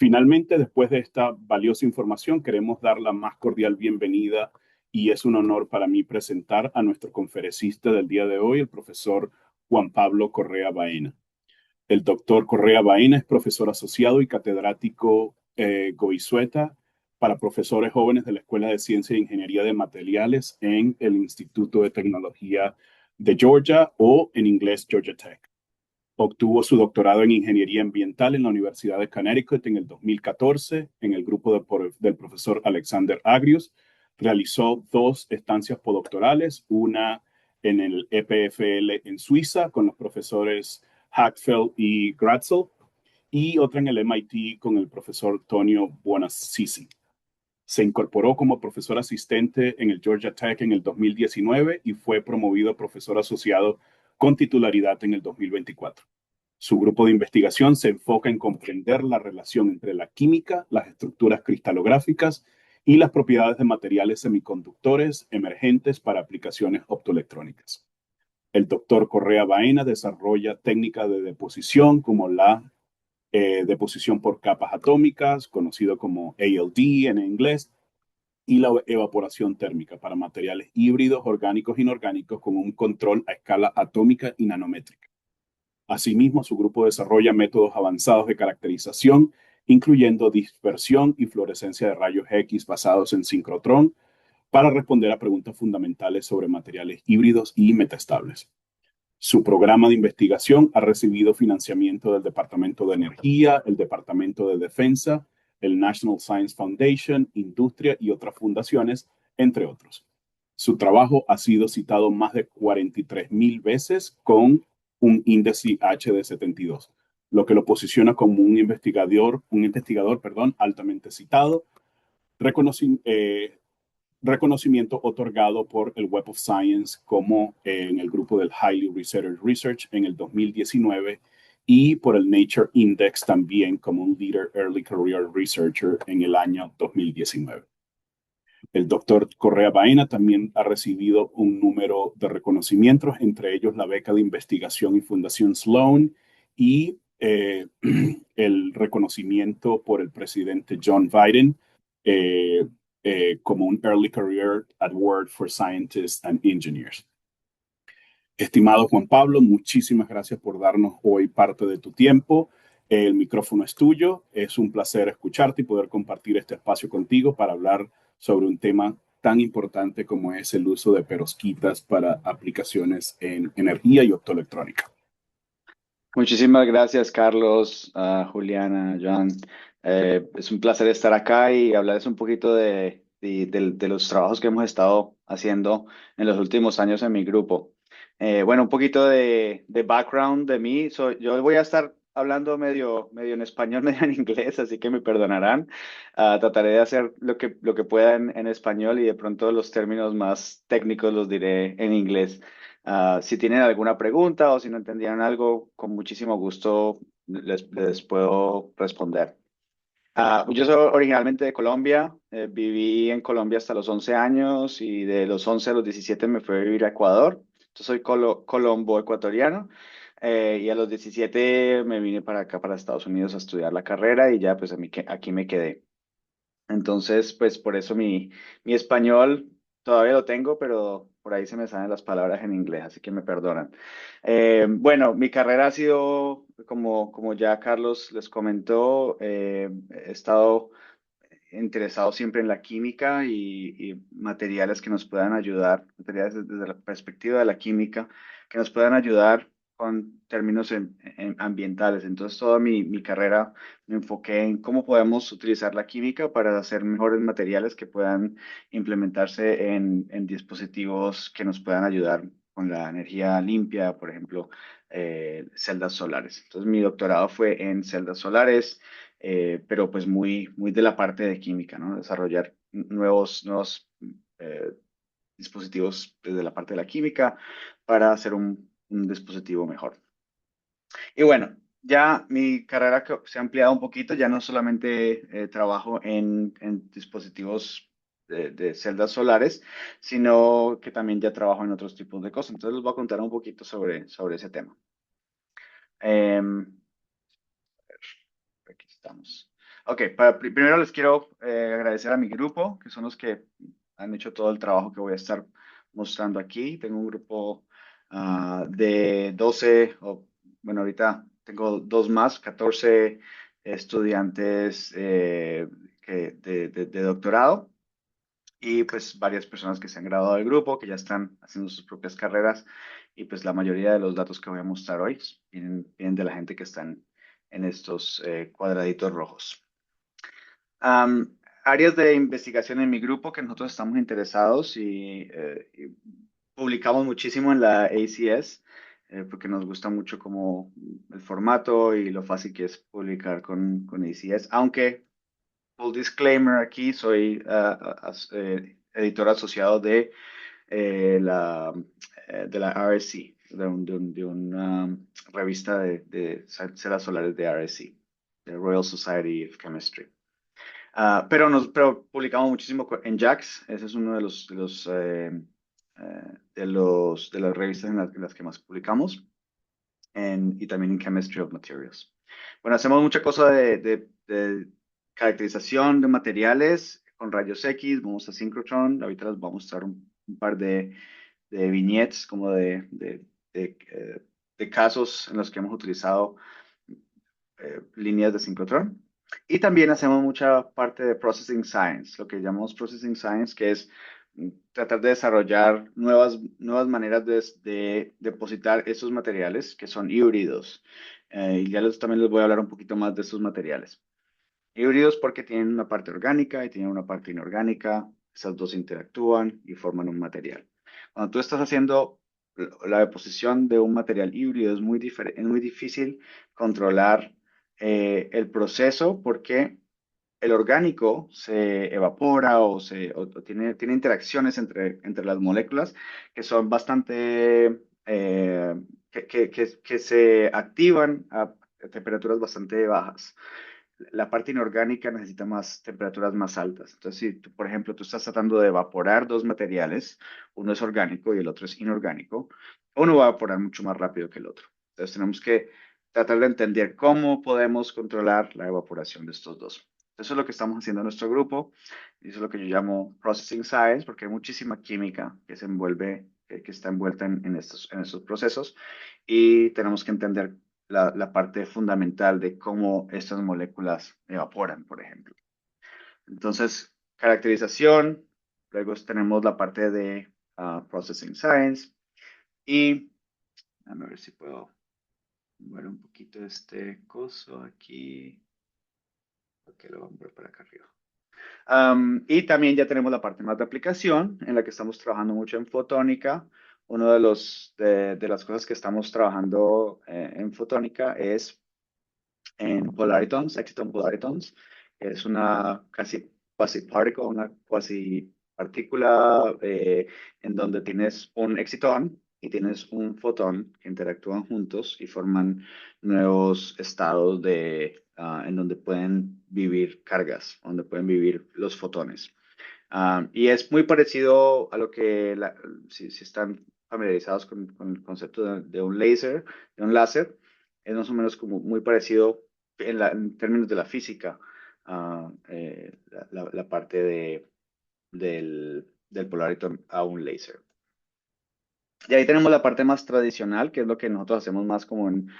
Finalmente, después de esta valiosa información, queremos dar la más cordial bienvenida y es un honor para mí presentar a nuestro conferencista del día de hoy, el profesor Juan Pablo Correa Baena. El doctor Correa Baena es profesor asociado y catedrático Goizueta para profesores jóvenes de la Escuela de Ciencia e Ingeniería de Materiales en el Instituto de Tecnología de Georgia o en inglés Georgia Tech. Obtuvo su doctorado en Ingeniería Ambiental en la Universidad de Connecticut en el 2014 en el grupo del profesor Alexander Agrius. Realizó dos estancias postdoctorales, una en el EPFL en Suiza con los profesores Hackfeld y Gratzel y otra en el MIT con el profesor Tonio Buonassisi. Se incorporó como profesor asistente en el Georgia Tech en el 2019 y fue promovido a profesor asociado con titularidad en el 2024. Su grupo de investigación se enfoca en comprender la relación entre la química, las estructuras cristalográficas y las propiedades de materiales semiconductores emergentes para aplicaciones optoelectrónicas. El doctor Correa Baena desarrolla técnicas de deposición como la deposición por capas atómicas, conocido como ALD en inglés, y la evaporación térmica para materiales híbridos, orgánicos e inorgánicos con un control a escala atómica y nanométrica. Asimismo, su grupo desarrolla métodos avanzados de caracterización, incluyendo dispersión y fluorescencia de rayos X basados en sincrotrón, para responder a preguntas fundamentales sobre materiales híbridos y metaestables. Su programa de investigación ha recibido financiamiento del Departamento de Energía, el Departamento de Defensa, el National Science Foundation, Industria y otras fundaciones, entre otros. Su trabajo ha sido citado más de 43,000 veces con un índice H de 72, lo que lo posiciona como un investigador, altamente citado, reconocido reconocimiento otorgado por el Web of Science como en el grupo del Highly Researched Research en el 2019 y por el Nature Index también como un Leader Early Career Researcher en el año 2019. El doctor Correa Baena también ha recibido un número de reconocimientos, entre ellos la beca de investigación y Fundación Sloan y el reconocimiento por el presidente John Biden eh, como un Early Career Award for Scientists and Engineers. Estimado Juan Pablo, muchísimas gracias por darnos hoy parte de tu tiempo. El micrófono es tuyo. Es un placer escucharte y poder compartir este espacio contigo para hablar sobre un tema tan importante como es el uso de perovskitas para aplicaciones en energía y optoelectrónica. Muchísimas gracias, Carlos, Juliana, Joan. Es un placer estar acá y hablarles un poquito de los trabajos que hemos estado haciendo en los últimos años en mi grupo. Bueno, un poquito de background de mí. Yo voy a estar hablando medio en español, medio en inglés, así que me perdonarán. Trataré de hacer lo que pueda en español y de pronto los términos más técnicos los diré en inglés. Si tienen alguna pregunta o si no entendieron algo, con muchísimo gusto les puedo responder. Yo soy originalmente de Colombia, viví en Colombia hasta los 11 años y de los 11 a los 17 me fui a vivir a Ecuador. Yo soy colombo ecuatoriano y a los 17 me vine para acá, para Estados Unidos a estudiar la carrera y ya pues aquí me quedé. Entonces, pues por eso mi español todavía lo tengo, pero por ahí se me salen las palabras en inglés, así que me perdonan. Bueno, mi carrera ha sido, como ya Carlos les comentó, he estado interesado siempre en la química y materiales que nos puedan ayudar, materiales desde la perspectiva de la química, que nos puedan ayudar con términos ambientales. Entonces, toda mi carrera me enfoqué en cómo podemos utilizar la química para hacer mejores materiales que puedan implementarse en dispositivos que nos puedan ayudar con la energía limpia, por ejemplo, celdas solares. Entonces, mi doctorado fue en celdas solares, pero pues muy de la parte de química, ¿no? Desarrollar nuevos eh, dispositivos desde la parte de la química para hacer un dispositivo mejor. Y bueno, ya mi carrera se ha ampliado un poquito, ya no solamente trabajo en dispositivos de celdas solares, sino que también ya trabajo en otros tipos de cosas. Entonces les voy a contar un poquito sobre ese tema. Em, Aquí estamos. Ok, primero les quiero agradecer a mi grupo, que son los que han hecho todo el trabajo que voy a estar mostrando aquí. Tengo un grupo de 12, o bueno, ahorita tengo dos más, 14 estudiantes de doctorado y pues varias personas que se han graduado del grupo, que ya están haciendo sus propias carreras y pues la mayoría de los datos que voy a mostrar hoy vienen de la gente que están en estos cuadraditos rojos. Áreas de investigación en mi grupo que nosotros estamos interesados y publicamos muchísimo en la ACS porque nos gusta mucho como el formato y lo fácil que es publicar con ACS, aunque full disclaimer aquí, soy editor asociado de la RSC, de una revista de ceras solares de RSC, de Royal Society of Chemistry. Pero publicamos muchísimo en JAX, ese es uno de las revistas en las que más publicamos, y también en Chemistry of Materials. Bueno, hacemos mucha cosa de caracterización de materiales con rayos X, vamos a synchrotron, ahorita les voy a mostrar un par de vignettes como de casos en los que hemos utilizado líneas de sincrotrón. Y también hacemos mucha parte de Processing Science, lo que llamamos Processing Science, que es tratar de desarrollar nuevas maneras de depositar esos materiales que son híbridos. Y también les voy a hablar un poquito más de estos materiales. Híbridos porque tienen una parte orgánica y tienen una parte inorgánica. Esas dos interactúan y forman un material. Cuando tú estás haciendo la deposición de un material híbrido, es muy difícil controlar el proceso porque el orgánico se evapora o tiene interacciones entre las moléculas que son bastante, que se activan a temperaturas bastante bajas. La parte inorgánica necesita más temperaturas más altas. Entonces, si tú, por ejemplo, tú estás tratando de evaporar dos materiales, uno es orgánico y el otro es inorgánico, uno va a evaporar mucho más rápido que el otro. Entonces, tenemos que tratar de entender cómo podemos controlar la evaporación de estos dos. Eso es lo que estamos haciendo en nuestro grupo, y eso es lo que yo llamo Processing Science, porque hay muchísima química que se envuelve, que está envuelta en estos procesos, y tenemos que entender la parte fundamental de cómo estas moléculas evaporan, por ejemplo. Entonces, caracterización, luego tenemos la parte de Processing Science y, a ver si puedo mover un poquito este coso aquí. Ok, lo vamos a ver para acá arriba. Y también ya tenemos la parte más de aplicación, en la que estamos trabajando mucho en fotónica. Uno de las cosas que estamos trabajando en fotónica es en polaritons, exciton polaritons, que es una quasi particle, una cuasi partícula en donde tienes un excitón y tienes un fotón que interactúan juntos y forman nuevos estados en donde pueden vivir cargas, donde pueden vivir los fotones. Y es muy parecido a lo que, si están familiarizados con el concepto de un láser, es más o menos como muy parecido en términos de la física, la parte del polariton a un láser. Y ahí tenemos la parte más tradicional, que es lo que nosotros hacemos más como en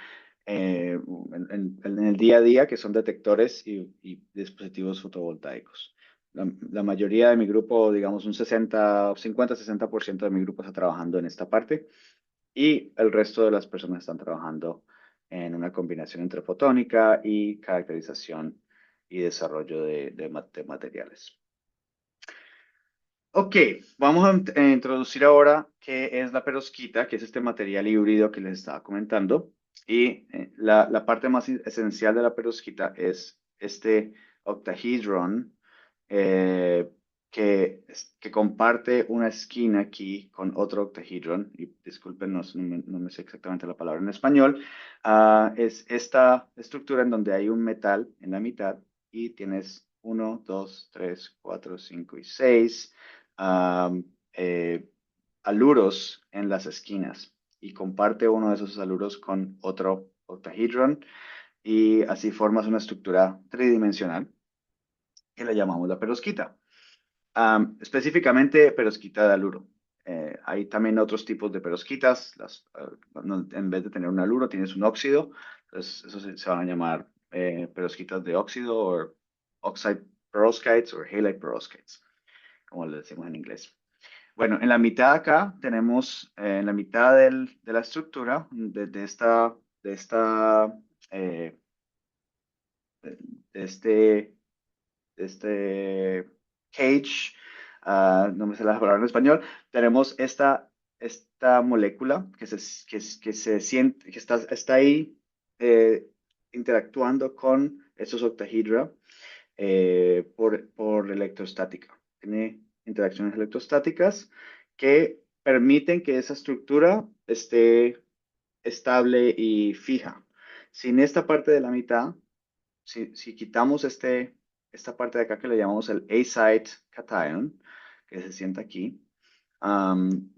el día a día, que son detectores y dispositivos fotovoltaicos. La mayoría de mi grupo, digamos un 50-60% de mi grupo está trabajando en esta parte y el resto de las personas están trabajando en una combinación entre fotónica y caracterización y desarrollo de materiales. Ok, vamos a introducir ahora qué es la perovskita, que es este material híbrido que les estaba comentando. Y la parte más esencial de la perovskita es este octahedron eh, que comparte una esquina aquí con otro octahedron. Y disculpen, no me sé exactamente la palabra en español. Es esta estructura en donde hay un metal en la mitad y tienes uno, 2, 3, 4, 5 y 6 am, eh, aluros en las esquinas y comparte uno de esos aluros con otro octahedron y así formas una estructura tridimensional que le llamamos la perovskita. Específicamente perovskita de aluro. Hay también otros tipos de perovskitas. En vez de tener un aluro, tienes un óxido. Entonces, eso se van a llamar perovskitas de óxido o oxide perovskites o halide perovskites, como le decimos en inglés. Bueno, en la mitad acá tenemos, en la mitad de la estructura, de esta, eh, de este cage, no me sé la palabra en español, tenemos esta molécula que se siente, está ahí eh, interactuando con estos octahedra por electrostática. Tiene interacciones electrostáticas que permiten que esa estructura esté estable y fija. Sin esta parte de la mitad, si quitamos esta parte de acá que le llamamos el A-site cation, que se sienta aquí,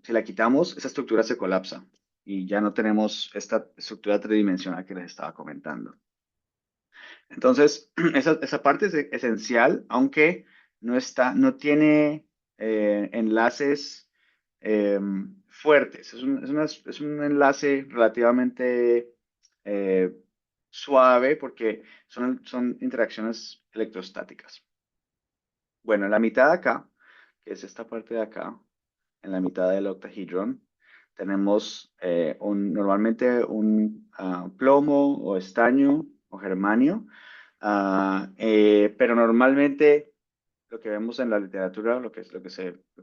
si la quitamos, esa estructura se colapsa y ya no tenemos esta estructura tridimensional que les estaba comentando. Entonces, esa parte es esencial, aunque no tiene enlaces fuertes. Es un enlace relativamente eh, suave porque son interacciones electrostáticas. Bueno, en la mitad de acá, que es esta parte de acá, en la mitad del octahedron, tenemos normalmente un plomo o estaño o germanio, pero normalmente lo que vemos en la literatura, lo que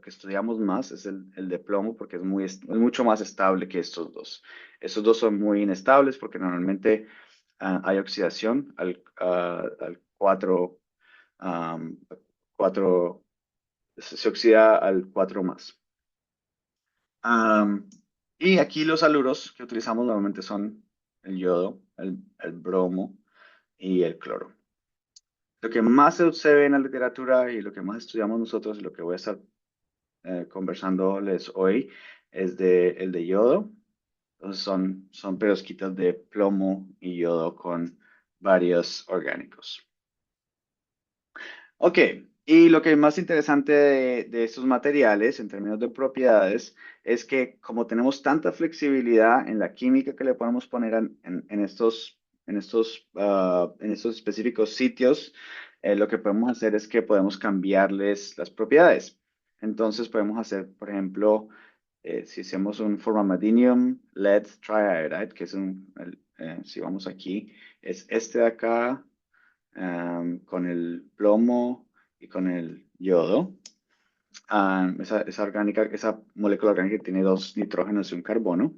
estudiamos más es el de plomo porque es mucho más estable que estos dos. Estos dos son muy inestables porque normalmente hay oxidación al 4, 4 se oxida al 4 más. Am, y aquí los haluros que utilizamos normalmente son el yodo, el bromo y el cloro. Lo que más se ve en la literatura y lo que más estudiamos nosotros y lo que voy a estar conversándoles hoy es el de yodo. Entonces son perovskitas de plomo y yodo con varios orgánicos. Ok, y lo que es más interesante de estos materiales en términos de propiedades es que como tenemos tanta flexibilidad en la química que le podemos poner en estos específicos sitios, lo que podemos hacer es que podemos cambiarles las propiedades. Entonces podemos hacer, por ejemplo, si hacemos un formaldehyde lead triiodide, que es si vamos aquí, es este de acá con el plomo y con el yodo. Esa molécula orgánica tiene dos nitrógenos y un carbono.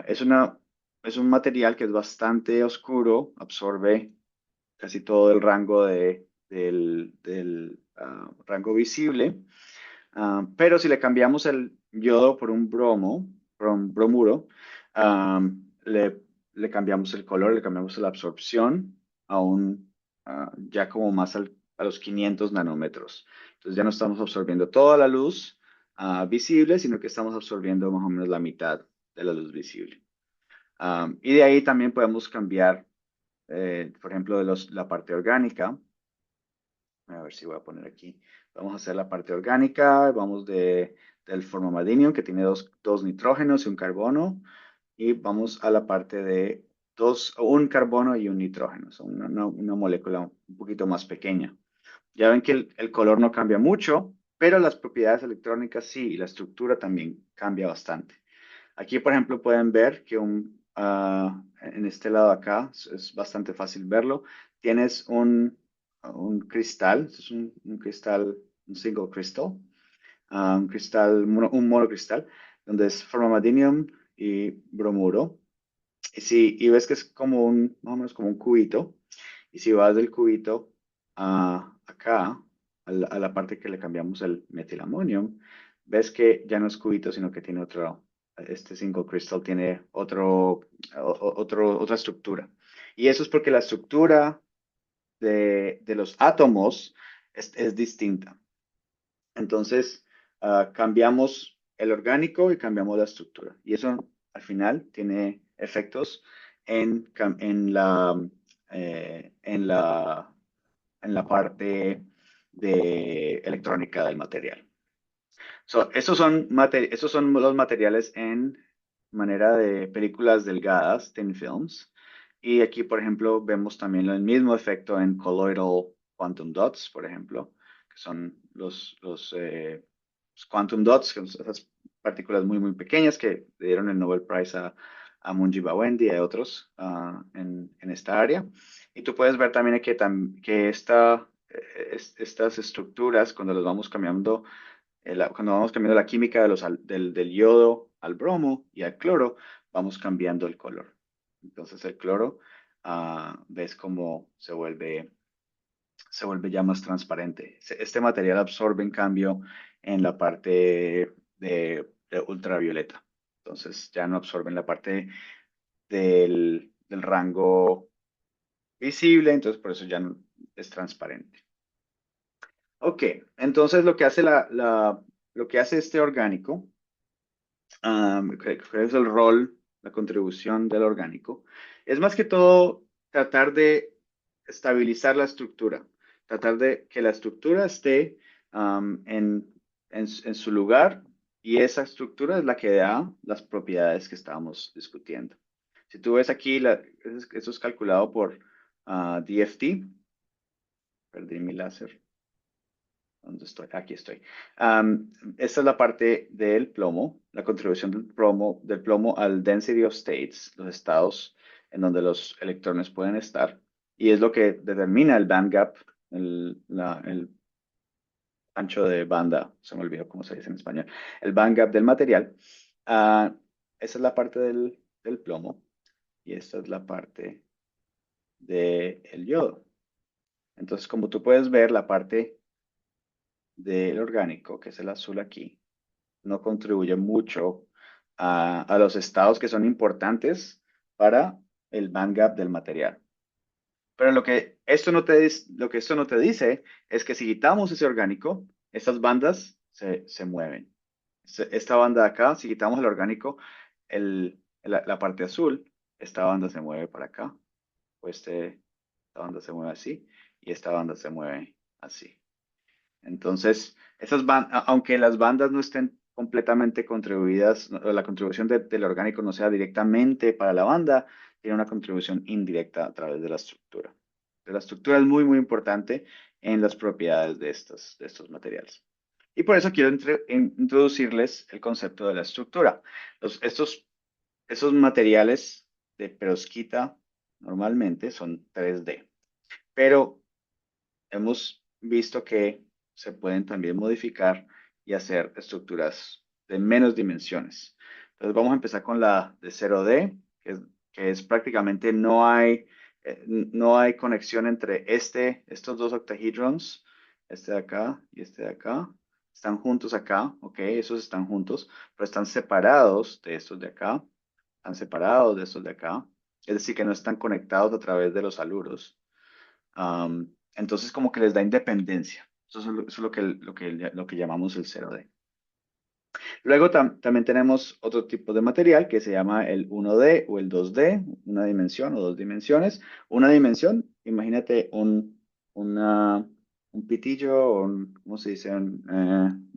Es un material que es bastante oscuro, absorbe casi todo el rango del rango visible. Pero si le cambiamos el yodo por un bromuro, ah, le, le cambiamos el color, le cambiamos la absorción a ya como más a los 500 nanómetros. Entonces ya no estamos absorbiendo toda la luz visible, sino que estamos absorbiendo más o menos la mitad de la luz visible. Y de ahí también podemos cambiar, por ejemplo, la parte orgánica. A ver si voy a poner aquí. Vamos a hacer la parte orgánica. Vamos del formamaldehído, que tiene dos nitrógenos y un carbono. Y vamos a la parte de un carbono y un nitrógeno. Son una molécula un poquito más pequeña. Ya ven que el color no cambia mucho, pero las propiedades electrónicas sí, y la estructura también cambia bastante. Aquí, por ejemplo, pueden ver que en este lado acá es bastante fácil verlo. Tienes un cristal, es un cristal, un single crystal, un cristal, un monocristal, donde es formamaldehydro y bromuro. Y ves que es más o menos como un cubito. Y si vas del cubito acá, a la parte que le cambiamos el metilamonio, ves que ya no es cubito, sino que tiene este single crystal tiene otra estructura. Y eso es porque la estructura de los átomos es distinta. Entonces, cambiamos el orgánico y cambiamos la estructura. Y eso al final tiene efectos en, cam- en la, en la parte de electrónica del material. Estos son los materiales en manera de películas delgadas, thin films. Y aquí, por ejemplo, vemos también el mismo efecto en colloidal quantum dots, por ejemplo, que son los quantum dots, que son esas partículas muy, muy pequeñas que le dieron el Nobel Prize a Munji Bawendi y a otros en esta área. Y tú puedes ver también que estas estructuras, cuando las vamos cambiando cuando vamos cambiando la química del yodo al bromo y al cloro, vamos cambiando el color. Entonces el cloro, ves cómo se vuelve ya más transparente. Este material absorbe, en cambio, en la parte de ultravioleta. Entonces ya no absorbe en la parte del rango visible, entonces por eso ya no es transparente. Ok, entonces lo que hace este orgánico, ¿cuál es el rol, la contribución del orgánico? Es más que todo tratar de estabilizar la estructura, tratar de que la estructura esté en su lugar y esa estructura es la que da las propiedades que estábamos discutiendo. Si tú ves aquí, eso es calculado por DFT, perdí mi láser. ¿Dónde estoy? Aquí estoy. Esta es la parte del plomo, la contribución del plomo al density of states, los estados en donde los electrones pueden estar, y es lo que determina el band gap, el ancho de banda, se me olvidó cómo se dice en español, el band gap del material. Ah, Esa es la parte del plomo, y esta es la parte del yodo. Entonces, como tú puedes ver, la parte del orgánico, que es el azul aquí, no contribuye mucho a los estados que son importantes para el band gap del material. Pero lo que esto no te dice es que si quitamos ese orgánico, estas bandas se mueven. Esta banda de acá, si quitamos el orgánico, la parte azul, esta banda se mueve para acá, o esta banda se mueve así, y esta banda se mueve así. Entonces, aunque las bandas no estén completamente contribuidas, o la contribución del orgánico no sea directamente para la banda, tiene una contribución indirecta a través de la estructura. La estructura es muy, muy importante en las propiedades de estos materiales. Y por eso quiero introducirles el concepto de la estructura. Estos materiales de perovskita normalmente son 3D, pero hemos visto que se pueden también modificar y hacer estructuras de menos dimensiones. Entonces vamos a empezar con la de 0D, que es prácticamente no hay conexión entre estos dos octahedrons, este de acá y este de acá. Están juntos acá, ok, esos están juntos, pero están separados de estos de acá, están separados de estos de acá. Es decir, que no están conectados a través de los haluros. Entonces, como que les da independencia. Eso es lo que llamamos el 0D. Luego también tenemos otro tipo de material que se llama el 1D o el 2D, una dimensión o dos dimensiones. Una dimensión, imagínate un pitillo o ¿cómo se dice? En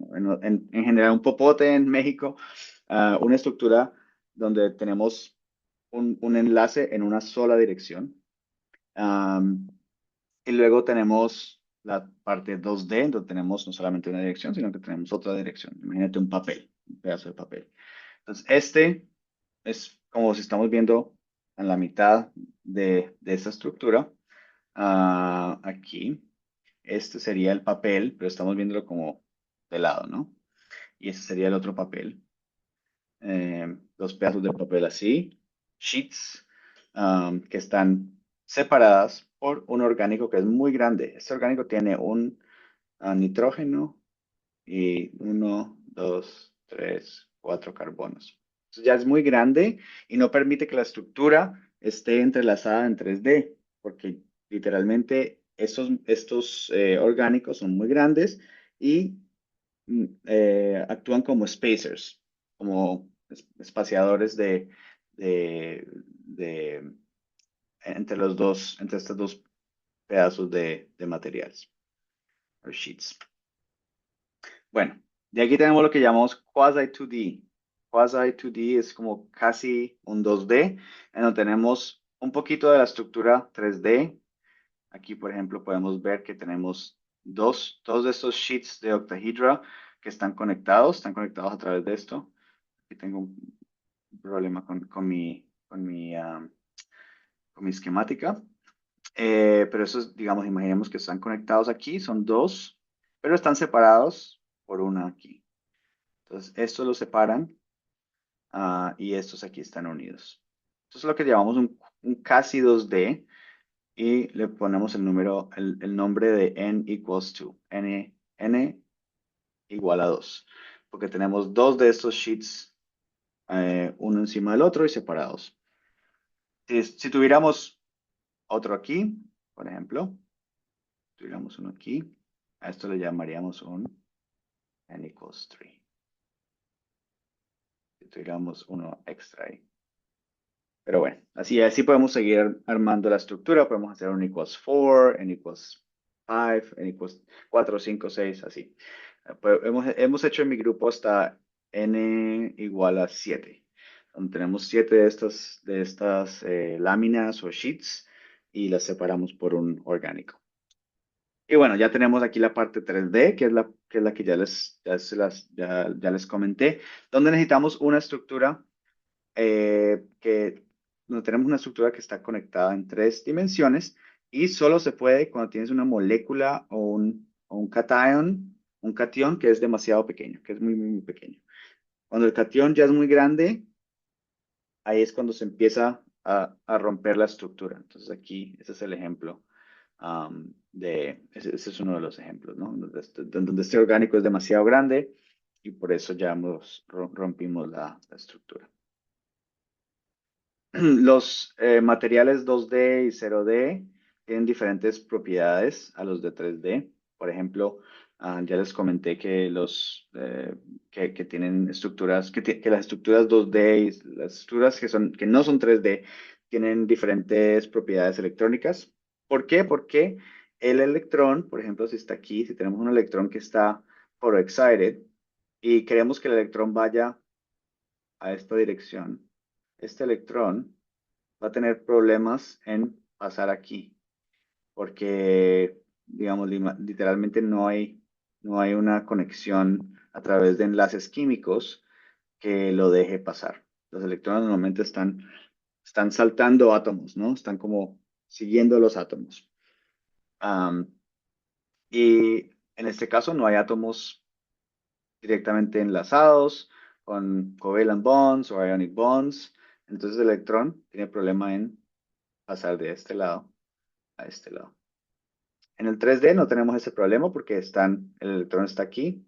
general un popote en México, una estructura donde tenemos un enlace en una sola dirección. Y luego tenemos la parte 2D, donde tenemos no solamente una dirección, sino que tenemos otra dirección. Imagínate un papel, un pedazo de papel. Entonces, este es como si estamos viendo en la mitad de esta estructura. Aquí, este sería el papel, pero estamos viéndolo como de lado, ¿no? Y este sería el otro papel. Dos pedazos de papel así, sheets, que están separadas por un orgánico que es muy grande. Este orgánico tiene un nitrógeno y uno, dos, tres, cuatro carbonos. Entonces ya es muy grande y no permite que la estructura esté entrelazada en 3D, porque literalmente estos orgánicos son muy grandes y actúan como spacers, como espaciadores de- entre estos dos pedazos de materiales. los sheets. Bueno, de aquí tenemos lo que llamamos quasi 2D. Quasi 2D es como casi un 2D, en donde tenemos un poquito de la estructura 3D. Aquí, por ejemplo, podemos ver que tenemos dos de estos sheets de octahedra que están conectados a través de esto. Aquí tengo un problema con mi esquemática. Pero esos, digamos, imaginemos que están conectados aquí, son dos, pero están separados por una aquí. Entonces, estos los separan y estos aquí están unidos. Esto es lo que llamamos un casi 2D y le ponemos el nombre de n equals to, n igual a 2, porque tenemos dos de estos sheets, uno encima del otro y separados. Si tuviéramos otro aquí, por ejemplo, tuviéramos uno aquí, a esto le llamaríamos un n equals 3. Si tuviéramos uno extra ahí. Pero bueno, así podemos seguir armando la estructura. Podemos hacer un equals 4, n equals 5, n equals 4, 5, 6, así. Pues hemos hecho en mi grupo hasta n igual a 7, donde tenemos 7 de estas láminas o sheets y las separamos por un orgánico. Y bueno, ya tenemos aquí la parte 3D, que es la que ya les comenté, donde necesitamos una estructura que no tenemos una estructura que está conectada en 3 dimensiones y solo se puede cuando tienes una molécula o un cation que es demasiado pequeño, que es muy, muy, muy pequeño. Cuando el cation ya es muy grande, ahí es cuando se empieza a romper la estructura. Entonces aquí, ese es el ejemplo. Ese es uno de los ejemplos, ¿no? Donde este orgánico es demasiado grande y por eso ya rompimos la estructura. Los materiales 2D y 0D tienen diferentes propiedades a los de 3D. Por ejemplo, ya les comenté que tienen estructuras, que las estructuras 2D y las estructuras que no son 3D tienen diferentes propiedades electrónicas. ¿Por qué? Porque el electrón, por ejemplo, si está aquí, si tenemos un electrón que está photoexcited y queremos que el electrón vaya a esta dirección, este electrón va a tener problemas en pasar aquí, porque, digamos, literalmente no hay una conexión a través de enlaces químicos que lo deje pasar. Los electrones normalmente están saltando átomos, ¿no? Están como siguiendo los átomos. Am, y en este caso no hay átomos directamente enlazados con covalent bonds o ionic bonds. Entonces el electrón tiene problema en pasar de este lado a este lado. En el 3D no tenemos ese problema porque el electrón está aquí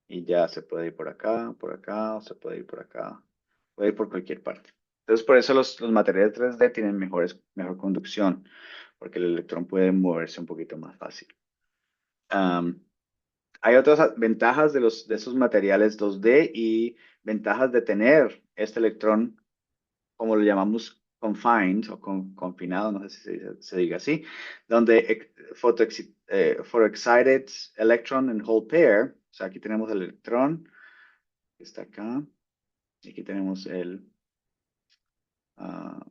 y ya se puede ir por acá, o se puede ir por acá, puede ir por cualquier parte. Entonces, por eso los materiales 3D tienen mejor conducción, porque el electrón puede moverse un poquito más fácil. Am, Hay otras ventajas de esos materiales 2D y ventajas de tener este electrón, como lo llamamos confined o confinado, no sé si se diga así, donde photoexcited electron and hole pair, o sea, aquí tenemos el electrón que está acá, y aquí tenemos ah,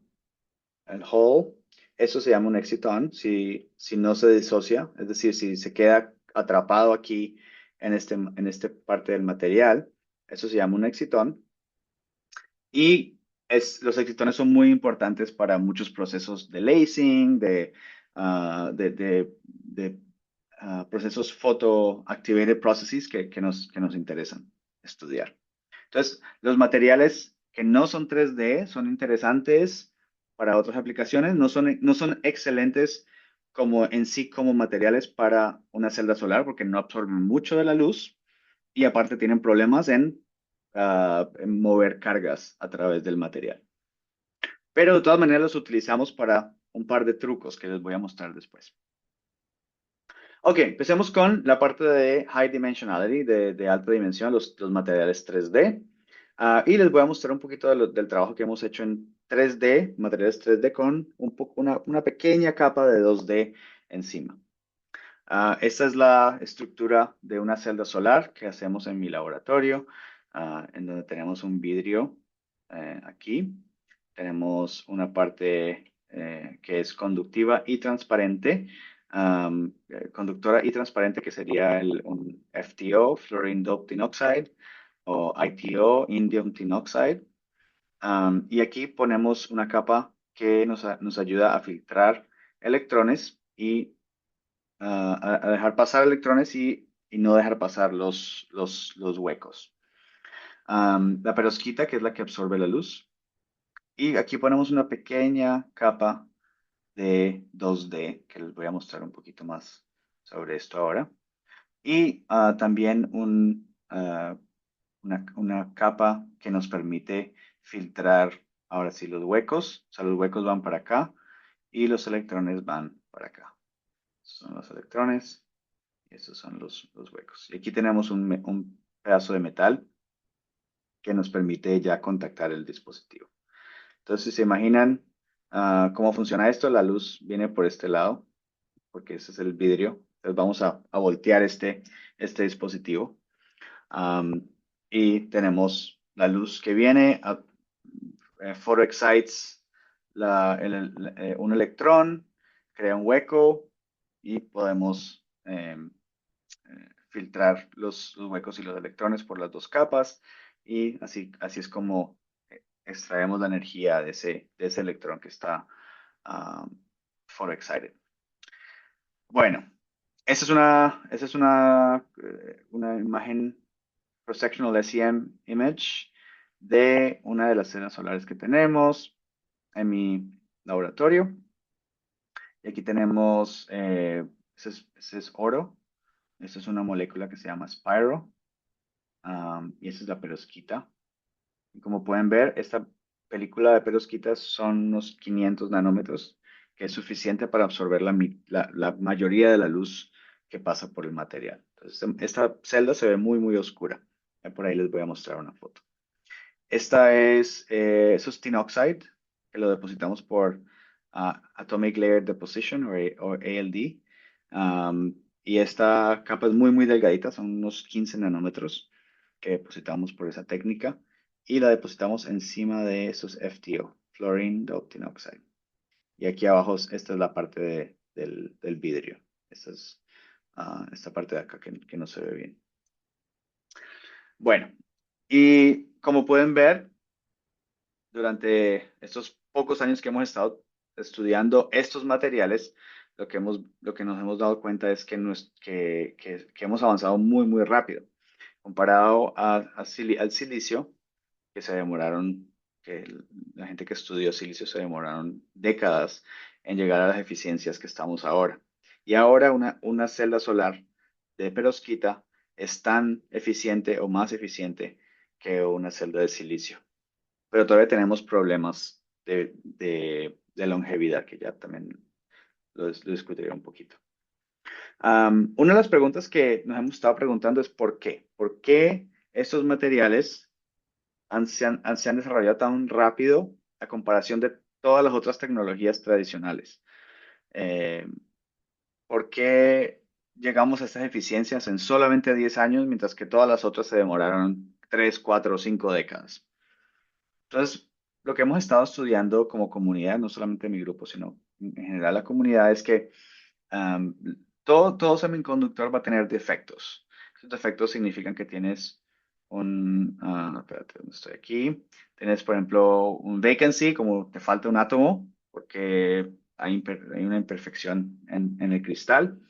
el hole, eso se llama un exciton, si no se disocia, es decir, si se queda atrapado aquí en este parte del material, eso se llama un excitón. Y los excitones son muy importantes para muchos procesos de lacing, de procesos photoactivated processes que nos interesan estudiar. Entonces, los materiales que no son 3D son interesantes para otras aplicaciones, no son excelentes como en sí como materiales para una celda solar porque no absorben mucho de la luz y aparte tienen problemas en mover cargas a través del material. Pero de todas maneras los utilizamos para un par de trucos que les voy a mostrar después. Ok, empecemos con la parte de High Dimensionality, de alta dimensión, los materiales 3D. Y les voy a mostrar un poquito del trabajo que hemos hecho en 3D, materiales 3D con una pequeña capa de 2D encima. Esta es la estructura de una celda solar que hacemos en mi laboratorio, en donde tenemos un vidrio aquí. Tenemos una parte que es conductiva y transparente, conductora y transparente, que sería un FTO, Fluorine Dope Tin Oxide, o ITO, Indium Tin Oxide. Y aquí ponemos una capa que nos ayuda a filtrar electrones y a dejar pasar electrones y no dejar pasar los huecos. La perovskita, que es la que absorbe la luz. Y aquí ponemos una pequeña capa de 2D, que les voy a mostrar un poquito más sobre esto ahora. Y también una capa que nos permite filtrar, ahora sí, los huecos. O sea, los huecos van para acá y los electrones van para acá. Son los electrones. Estos son los huecos. Y aquí tenemos un pedazo de metal que nos permite ya contactar el dispositivo. Entonces, si se imaginan cómo funciona esto, la luz viene por este lado, porque ese es el vidrio. Entonces vamos a voltear este dispositivo. Y tenemos la luz que viene, photoexcites un electrón, crea un hueco y podemos filtrar los huecos y los electrones por las dos capas y así es como extraemos la energía de ese electrón que está photoexcited. Bueno, esa es una imagen cross-sectional SEM image de una de las celdas solares que tenemos en mi laboratorio. Y aquí tenemos, ese es oro. Esta es una molécula que se llama Spiro. Y esa es la perovskita. Y como pueden ver, esta película de perovskitas son unos 500 nanómetros, que es suficiente para absorber la mayoría de la luz que pasa por el material. Entonces, esta celda se ve muy, muy oscura. Por ahí les voy a mostrar una foto. Eso es tin oxide, que lo depositamos por Atomic Layer Deposition o ALD. Y esta capa es muy, muy delgadita, son unos 15 nanómetros que depositamos por esa técnica y la depositamos encima de esos FTO, Fluorine Dope Tin Oxide. Y aquí abajo, esta es la parte del vidrio. Esta parte de acá que no se ve bien. Bueno, y como pueden ver, durante estos pocos años que hemos estado estudiando estos materiales, lo que nos hemos dado cuenta es que hemos avanzado muy, muy rápido. Comparado al silicio, que se demoraron, que la gente que estudió silicio se demoraron décadas en llegar a las eficiencias que estamos ahora. Y ahora una celda solar de perovskita es tan eficiente o más eficiente que una celda de silicio, pero todavía tenemos problemas de longevidad, que ya también lo discutiré un poquito. Una de las preguntas que nos hemos estado preguntando es ¿por qué? ¿Por qué estos materiales se han desarrollado tan rápido a comparación de todas las otras tecnologías tradicionales? Eh, ¿Por qué llegamos a estas eficiencias en solamente 10 años, mientras que todas las otras se demoraron 3, 4 o 5 décadas? Entonces, lo que hemos estado estudiando como comunidad, no solamente mi grupo, sino en general la comunidad, es que um, todo semiconductor va a tener defectos. Esos defectos significan que tienes espérate, ¿dónde estoy aquí? Tienes, por ejemplo, un vacancy, como te falta un átomo, porque hay una imperfección en el cristal.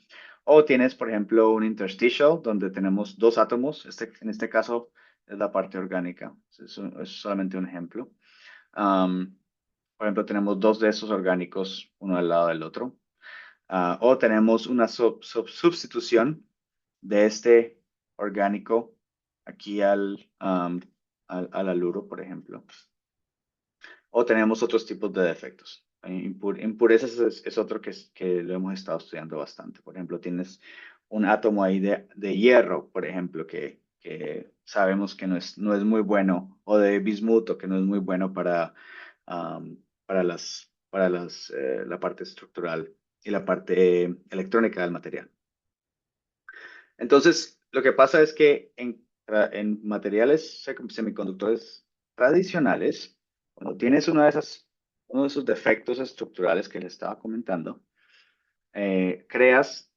O tienes, por ejemplo, un interstitial, donde tenemos dos átomos. En este caso es la parte orgánica. Es solamente un ejemplo. Um, por ejemplo, tenemos dos de esos orgánicos, uno al lado del otro. O tenemos una sustitución de este orgánico aquí al aluro, por ejemplo. O tenemos otros tipos de defectos. Impurezas es otro que lo hemos estado estudiando bastante. Por ejemplo, tienes un átomo ahí de hierro, por ejemplo, que sabemos que no es muy bueno, o de bismuto, que no es muy bueno para la parte estructural y la parte electrónica del material. Entonces, lo que pasa es que en materiales semiconductores tradicionales, cuando tienes uno de esos defectos estructurales que les estaba comentando, creas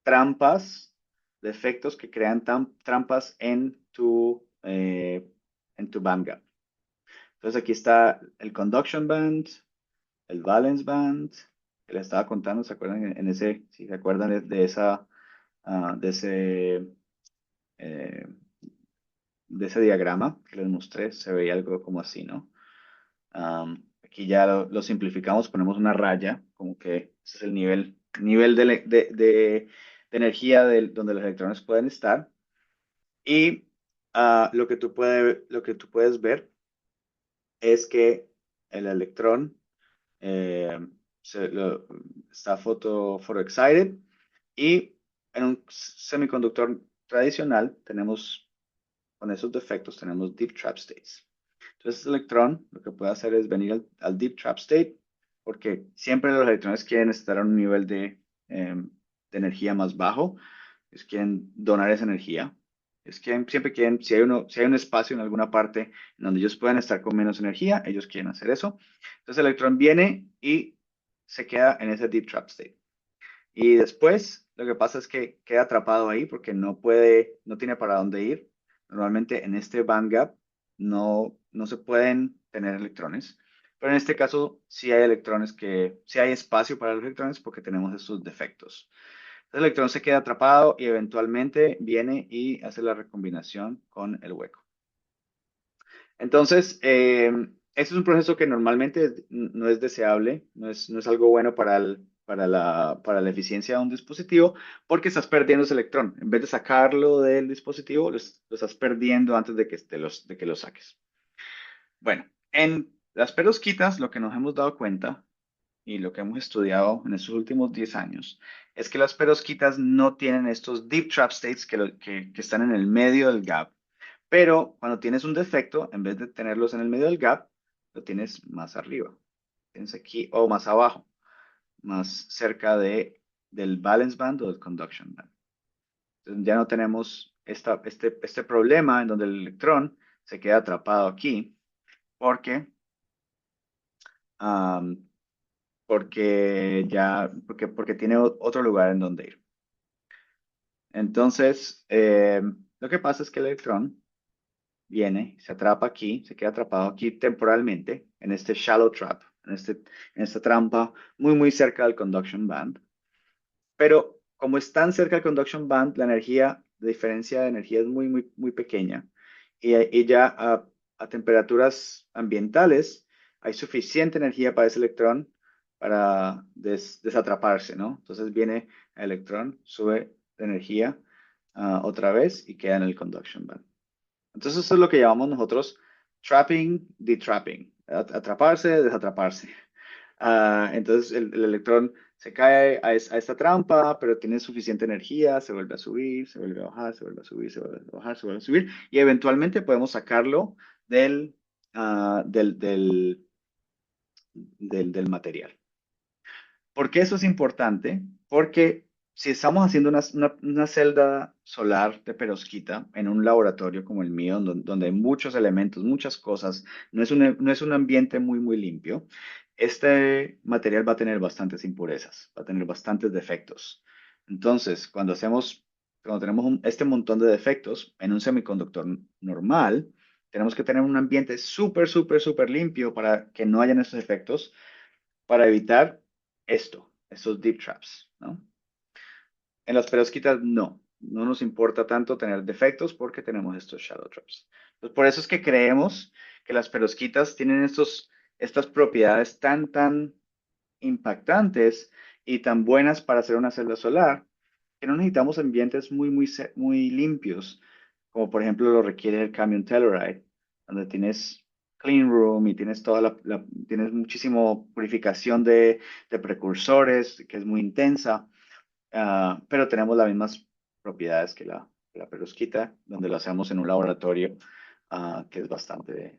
trampas, defectos que crean trampas en tu bandgap. Entonces aquí está el conduction band, el valence band, que les estaba contando, ¿se acuerdan? Si se acuerdan de eh, de ese diagrama que les mostré, se veía algo como así, ¿no? Aquí ya lo simplificamos, ponemos una raya, como que ese es el nivel de energía donde los electrones pueden estar. Y lo que tú puedes ver es que el electrón eh, está photo excited y en un semiconductor tradicional tenemos, con esos defectos, tenemos deep trap states. Entonces, el electrón lo que puede hacer es venir al deep trap state, porque siempre los electrones quieren estar a un nivel de energía más bajo, ellos quieren donar esa energía. Siempre quieren, si hay un espacio en alguna parte en donde ellos puedan estar con menos energía, ellos quieren hacer eso. Entonces, el electrón viene y se queda en ese deep trap state. Y después lo que pasa es que queda atrapado ahí porque no tiene para dónde ir. Normalmente en este band gap no se pueden tener electrones, pero en este caso sí hay espacio para los electrones porque tenemos estos defectos. El electrón se queda atrapado y eventualmente viene y hace la recombinación con el hueco. Entonces, este es un proceso que normalmente no es deseable, no es algo bueno para la eficiencia de un dispositivo, porque estás perdiendo ese electrón. En vez de sacarlo del dispositivo, lo estás perdiendo antes de que lo saques. Bueno, en las perovskitas, lo que nos hemos dado cuenta y lo que hemos estudiado en estos últimos 10 años es que las perovskitas no tienen estos deep trap states que están en el medio del gap, pero cuando tienes un defecto, en vez de tenerlos en el medio del gap, lo tienes más arriba. Tienes aquí o más abajo, más cerca del valence band o del conduction band. Entonces ya no tenemos este problema en donde el electrón se queda atrapado aquí porque, am, porque tiene otro lugar en donde ir. Entonces, lo que pasa es que el electrón viene, se atrapa aquí, se queda atrapado aquí temporalmente en este shallow trap, en esta trampa muy cerca del conduction band. Pero como es tan cerca del conduction band, la diferencia de energía es muy pequeña. Y ya a temperaturas ambientales hay suficiente energía para ese electrón para desatraparse, ¿no? Entonces viene el electrón, sube de energía otra vez y queda en el conduction band. Entonces, eso es lo que llamamos nosotros trapping, detrapping. Atraparse, desatraparse. Entonces, el electrón se cae a esta trampa, pero tiene suficiente energía, se vuelve a subir, se vuelve a bajar, se vuelve a subir, se vuelve a bajar, se vuelve a subir, y eventualmente podemos sacarlo del, ah, del, del, del material. ¿Por qué eso es importante? Porque si estamos haciendo una celda solar de perovskita en un laboratorio como el mío, donde hay muchos elementos, muchas cosas, no es un ambiente muy limpio, este material va a tener bastantes impurezas, va a tener bastantes defectos. Entonces, cuando tenemos este montón de defectos en un semiconductor normal, tenemos que tener un ambiente súper limpio para que no hayan esos efectos para evitar estos deep traps, ¿no? En las perovskitas no nos importa tanto tener defectos porque tenemos estos shallow traps. Entonces, por eso es que creemos que las perovskitas tienen estas propiedades tan impactantes y tan buenas para hacer una celda solar que no necesitamos ambientes muy limpios, como por ejemplo lo requiere el camion Telluride, donde tienes clean room y tienes tienes muchísimo purificación de precursores, que es muy intensa, pero tenemos las mismas propiedades que la perovskita, donde lo hacemos en un laboratorio que es bastante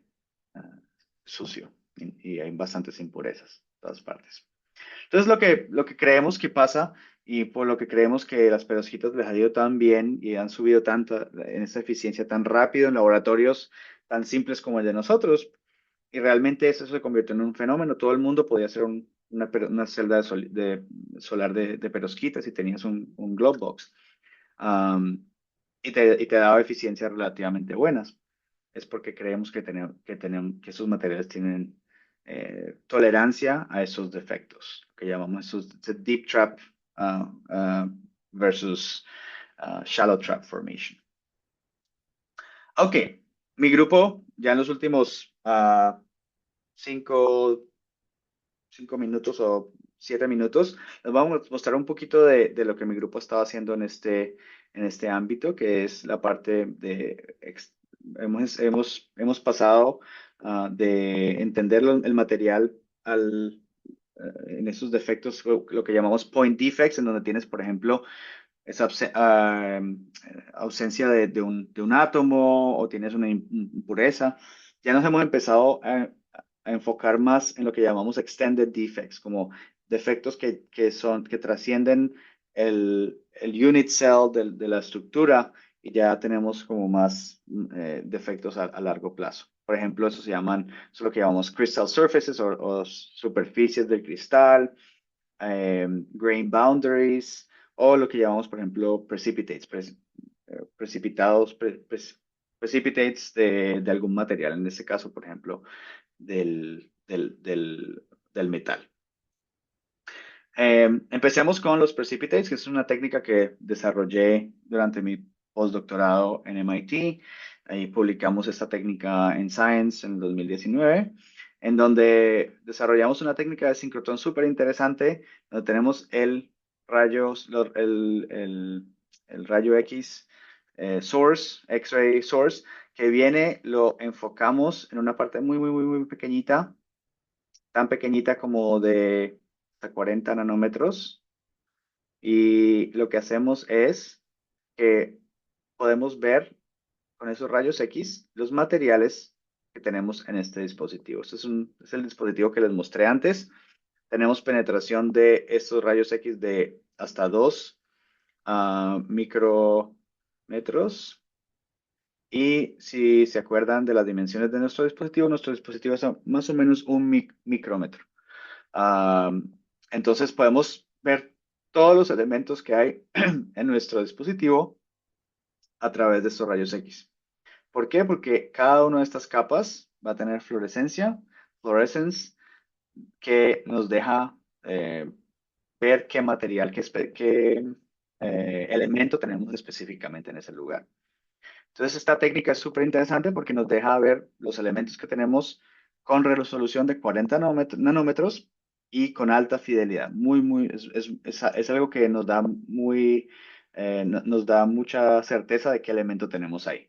sucio y hay bastantes impurezas en todas partes. Entonces, lo que creemos que pasa y por lo que creemos que las perovskitas les ha ido tan bien y han subido tanto en esta eficiencia tan rápido en laboratorios tan simples como el de nosotros. Y realmente eso se convirtió en un fenómeno. Todo el mundo podía hacer una celda solar de perovskitas si tenías un Glowbox. Um, y te daba eficiencias relativamente buenas. Es porque creemos que esos materiales tienen tolerancia a esos defectos, que llamamos esos deep trap versus shallow trap formation. Ok, mi grupo ya en los últimos 5 minutos o 7 minutos, les vamos a mostrar un poquito de lo que mi grupo estaba haciendo en este ámbito, que es la parte hemos pasado de entender el material en esos defectos, lo que llamamos point defects, en donde tienes, por ejemplo, esa ausencia de un átomo o tienes una impureza. Ya nos hemos empezado a enfocar más en lo que llamamos extended defects, como defectos que trascienden el unit cell de la estructura y ya tenemos como más defectos a largo plazo. Por ejemplo, eso es lo que llamamos crystal surfaces o superficies del cristal, grain boundaries o lo que llamamos, por ejemplo, precipitates, precipitados, precipitates de algún material, en este caso, por ejemplo, del metal. Empecemos con los precipitates, que es una técnica que desarrollé durante mi postdoctorado en MIT. Ahí publicamos esta técnica en Science en el 2019, en donde desarrollamos una técnica de sincrotrón súper interesante, donde tenemos el rayo X source, X-ray source, que viene, lo enfocamos en una parte muy, muy, muy, muy pequeñita, tan pequeñita como de hasta 40 nanómetros. Y lo que hacemos es que podemos ver con esos rayos X los materiales que tenemos en este dispositivo. Es el dispositivo que les mostré antes. Tenemos penetración de estos rayos X de hasta 2 micrómetros. Y si se acuerdan de las dimensiones de nuestro dispositivo es más o menos un micrómetro. Ah, entonces podemos ver todos los elementos que hay en nuestro dispositivo a través de estos rayos X. ¿Por qué? Porque cada una de estas capas va a tener fluorescence, que nos deja ver qué material, qué elemento tenemos específicamente en ese lugar. Entonces, esta técnica es súper interesante porque nos deja ver los elementos que tenemos con resolución de 40 nanómetros y con alta fidelidad. Es algo que nos da mucha certeza de qué elemento tenemos ahí.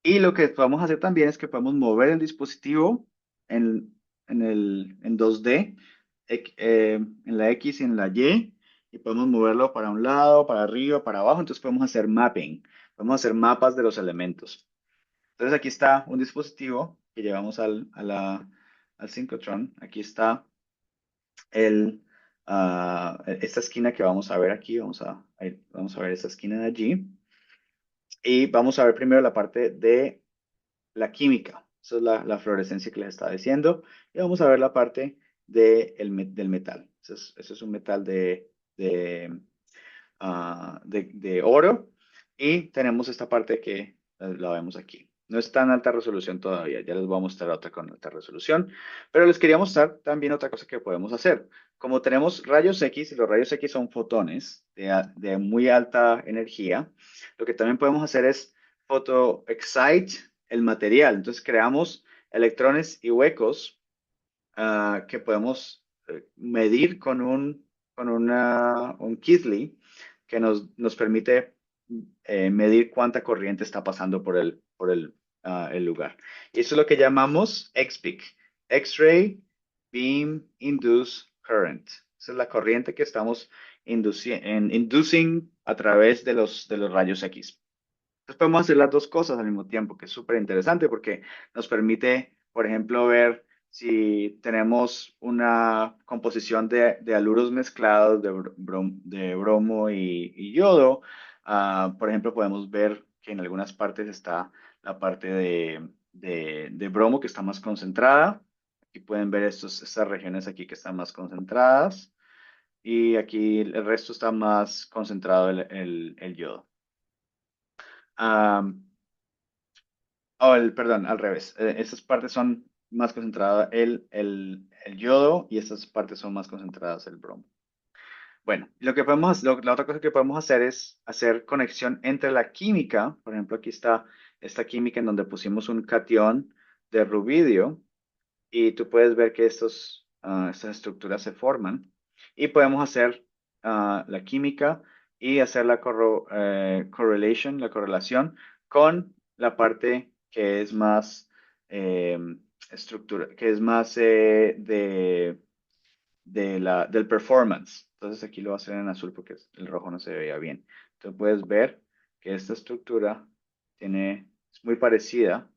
Y lo que podemos hacer también es que podemos mover el dispositivo en 2D, en la X y en la y podemos moverlo para un lado, para arriba, para abajo. Entonces podemos hacer mapping, podemos hacer mapas de los elementos. Entonces aquí está un dispositivo que llevamos al synchrotron. Aquí está esta esquina que vamos a ver aquí. Vamos a ver esta esquina de allí. Y vamos a ver primero la parte de la química. Esa es la fluorescencia que les estaba diciendo. Y vamos a ver la parte del metal. Ese es un metal de oro. Y tenemos esta parte que la vemos aquí. No es tan alta resolución todavía, ya les voy a mostrar otra con alta resolución, pero les quería mostrar también otra cosa que podemos hacer. Como tenemos rayos X y los rayos X son fotones de muy alta energía, lo que también podemos hacer es photo-excite el material. Entonces creamos electrones y huecos que podemos medir con un Keithley que nos permite medir cuánta corriente está pasando por el lugar. Y eso es lo que llamamos XBIC, X-Ray Beam Induced Current. Esa es la corriente que estamos inducing a través de los rayos X. Entonces podemos hacer las dos cosas al mismo tiempo, que es súper interesante porque nos permite, por ejemplo, ver si tenemos una composición de haluros mezclados de bromo y yodo. Por ejemplo, podemos ver que en algunas partes está la parte de bromo que está más concentrada. Aquí pueden ver estas regiones aquí que están más concentradas y aquí el resto está más concentrado el yodo. Ah, perdón, al revés. Estas partes son más concentradas el yodo y estas partes son más concentradas el bromo. Bueno, la otra cosa que podemos hacer es hacer conexión entre la química. Por ejemplo, aquí está esta química en donde pusimos un cation de rubidio y tú puedes ver que estas estructuras se forman y podemos hacer la química y hacer la correlación con la parte que es más eh, que es más del performance. Entonces aquí lo voy a hacer en azul porque el rojo no se veía bien. Entonces puedes ver que esta estructura es muy parecida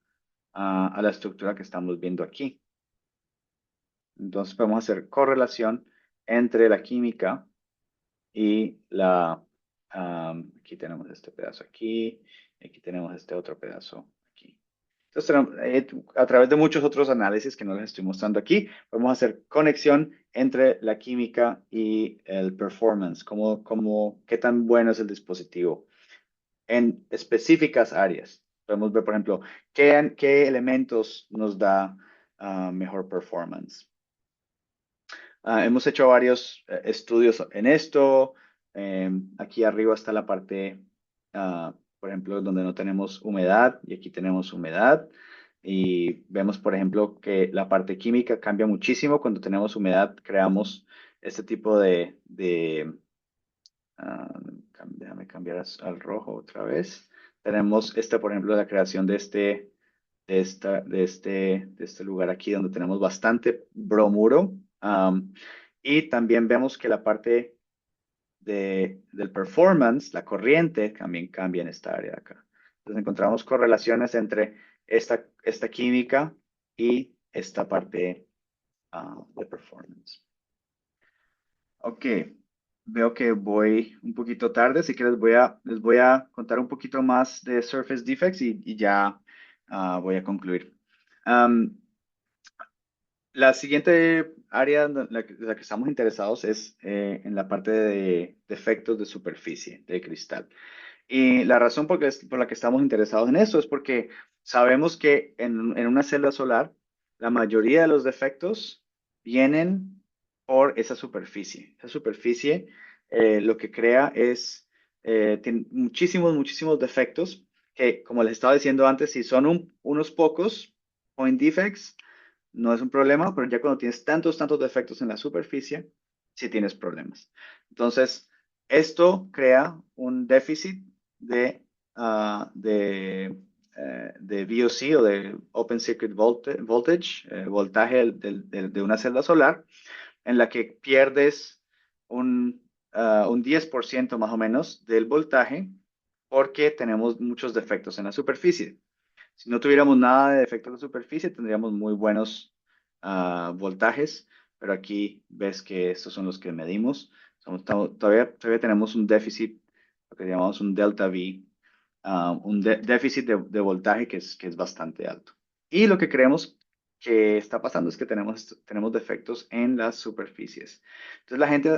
a la estructura que estamos viendo aquí. Entonces podemos hacer correlación entre la química y aquí tenemos este pedazo aquí, aquí tenemos este otro pedazo aquí. Entonces, a través de muchos otros análisis que no les estoy mostrando aquí, podemos hacer conexión entre la química y el performance, qué tan bueno es el dispositivo en específicas áreas. Podemos ver, por ejemplo, qué elementos nos da mejor performance. Hemos hecho varios estudios en esto. Aquí arriba está la parte, por ejemplo, donde no tenemos humedad y aquí tenemos humedad. Y vemos, por ejemplo, que la parte química cambia muchísimo. Cuando tenemos humedad, creamos este tipo ah, déjame cambiar al rojo otra vez. Tenemos por ejemplo, la creación de este lugar aquí donde tenemos bastante bromuro. Y también vemos que la parte del performance, la corriente, también cambia en esta área de acá. Entonces encontramos correlaciones entre esta química y esta parte de performance. Ok, veo que voy un poquito tarde, así que les voy a contar un poquito más de Surface Defects y ya voy a concluir. Am, la siguiente área en la que estamos interesados es en la parte de defectos de superficie de cristal. Y la razón por la que estamos interesados en eso es porque sabemos que en una celda solar la mayoría de los defectos vienen por esa superficie. Esa superficie lo que crea tiene muchísimos defectos que, como les estaba diciendo antes, si son unos pocos point defects, no es un problema, pero ya cuando tienes tantos defectos en la superficie, sí tienes problemas. Entonces, esto crea un déficit de, ah, de, de VOC o de Open Circuit Voltage, voltaje de una celda solar, en la que pierdes un 10% más o menos del voltaje porque tenemos muchos defectos en la superficie. Si no tuviéramos nada de defecto en la superficie, tendríamos muy buenos voltajes, pero aquí ves que estos son los que medimos. Todavía tenemos un déficit, lo que llamamos un delta V, un déficit de voltaje que es bastante alto. Y lo que creemos que está pasando es que tenemos defectos en las superficies. Entonces la gente,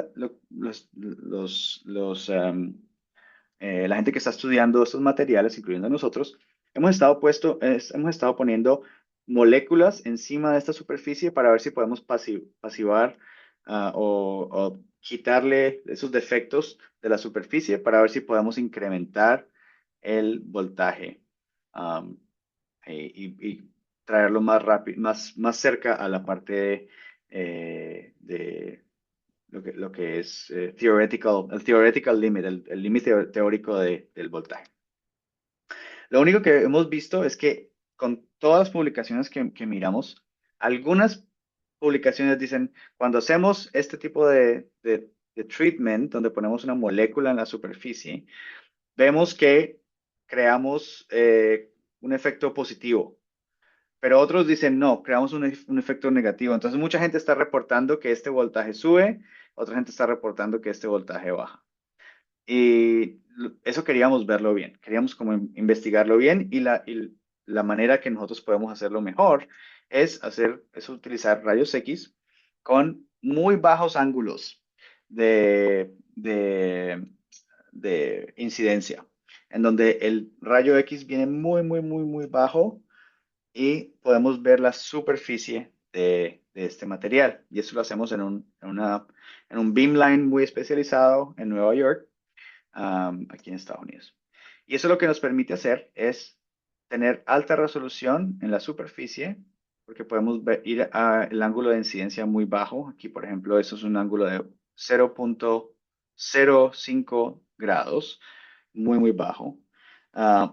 la gente que está estudiando estos materiales, incluyendo nosotros, hemos estado poniendo moléculas encima de esta superficie para ver si podemos pasivar o quitarle esos defectos de la superficie para ver si podemos incrementar el voltaje y traerlo más rápido, más cerca a la parte de lo que es el theoretical limit, el límite teórico del voltaje. Lo único que hemos visto es que con todas las publicaciones que miramos, algunas publicaciones dicen, cuando hacemos este tipo de treatment, donde ponemos una molécula en la superficie, vemos que creamos un efecto positivo, pero otros dicen no, creamos un efecto negativo. Entonces mucha gente está reportando que este voltaje sube, otra gente está reportando que este voltaje baja. Y eso queríamos verlo bien, queríamos como investigarlo bien y la manera que nosotros podemos hacerlo mejor es utilizar rayos X con muy bajos ángulos de, de, de incidencia, en donde el rayo X viene muy bajo y podemos ver la superficie de este material. Y eso lo hacemos en un beamline muy especializado en Nueva York, aquí en Estados Unidos. Y eso lo que nos permite hacer es tener alta resolución en la superficie, porque podemos ir al ángulo de incidencia muy bajo. Aquí, por ejemplo, eso es un ángulo de 0.05 grados, muy bajo.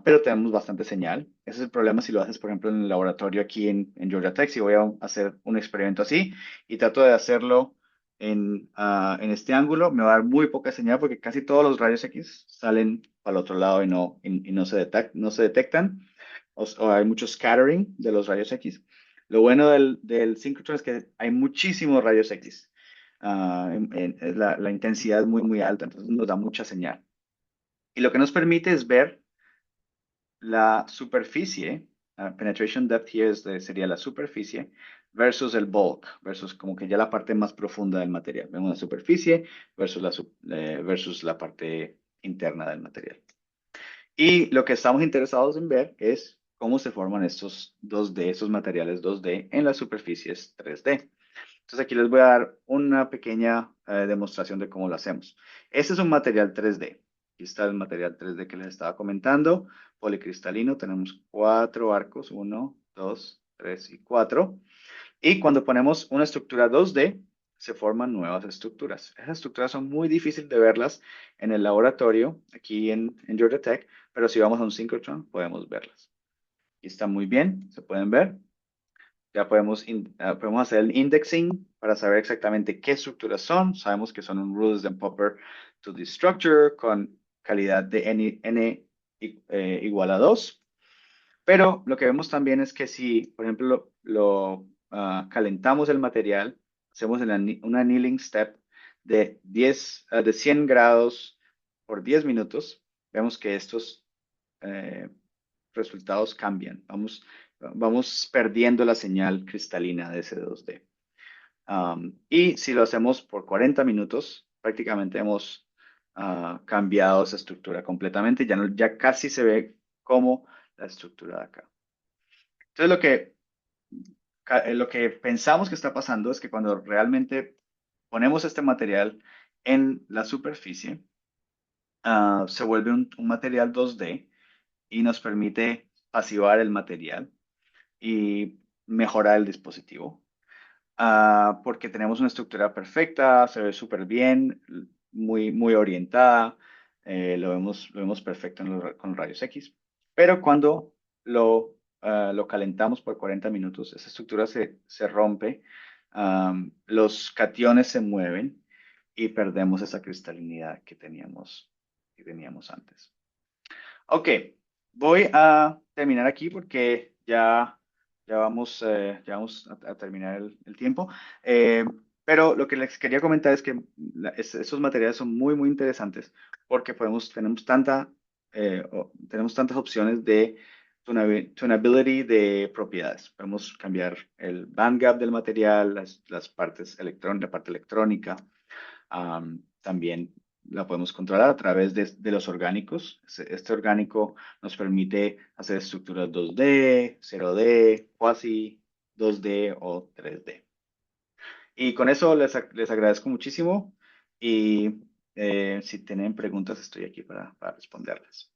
Pero tenemos bastante señal. Ese es el problema si lo haces, por ejemplo, en el laboratorio aquí en Georgia Tech. Si voy a hacer un experimento así y trato de hacerlo en este ángulo, me va a dar muy poca señal porque casi todos los rayos X salen para el otro lado y no no se detectan. O hay mucho scattering de los rayos X. Lo bueno del synchrotron es que hay muchísimos rayos X. La intensidad es muy alta, entonces nos da mucha señal. Y lo que nos permite es ver la superficie, penetration depth here sería la superficie, versus el bulk, versus como que ya la parte más profunda del material. Vemos la superficie versus la parte interna del material. Y lo que estamos interesados en ver es cómo se forman estos 2D, estos materiales 2D en las superficies 3D. Entonces aquí les voy a dar una pequeña demostración de cómo lo hacemos. Este es un material 3D. Aquí está el material 3D que les estaba comentando, policristalino. Tenemos 4 arcos, uno, 2, 3 y 4. Y cuando ponemos una estructura 2D, se forman nuevas estructuras. Esas estructuras son muy difíciles de verlas en el laboratorio, aquí en Georgia Tech, pero si vamos a un synchrotron, podemos verlas. Aquí está muy bien, se pueden ver. Ya podemos hacer el indexing para saber exactamente qué estructuras son. Sabemos que son un Rulesden and Popper to the structure con calidad de n igual a 2. Pero lo que vemos también es que si, por ejemplo, calentamos el material, hacemos un annealing step de 100 grados por 10 minutos, vemos que estos eh, resultados cambian. Vamos perdiendo la señal cristalina de ese 2D. Y si lo hacemos por 40 minutos, prácticamente hemos cambiado esa estructura completamente. Ya casi se ve como la estructura de acá. Entonces, lo que pensamos que está pasando es que cuando realmente ponemos este material en la superficie, se vuelve un material 2D y nos permite pasivar el material y mejorar el dispositivo. Porque tenemos una estructura perfecta, se ve súper bien, muy orientada, lo vemos perfecto con rayos X. Pero cuando lo calentamos por 40 minutos, esa estructura se rompe, los cationes se mueven y perdemos esa cristalinidad que teníamos antes. Ok, voy a terminar aquí porque ya vamos a terminar el tiempo. Eh, pero lo que les quería comentar es que esos materiales son muy interesantes porque tenemos tantas opciones de tunability de propiedades. Podemos cambiar el bandgap del material, las partes la parte electrónica. También la podemos controlar a través de los orgánicos. Este orgánico nos permite hacer estructuras 2D, 0D, quasi 2D o 3D. Y con eso les agradezco muchísimo y si tienen preguntas estoy aquí para responderlas.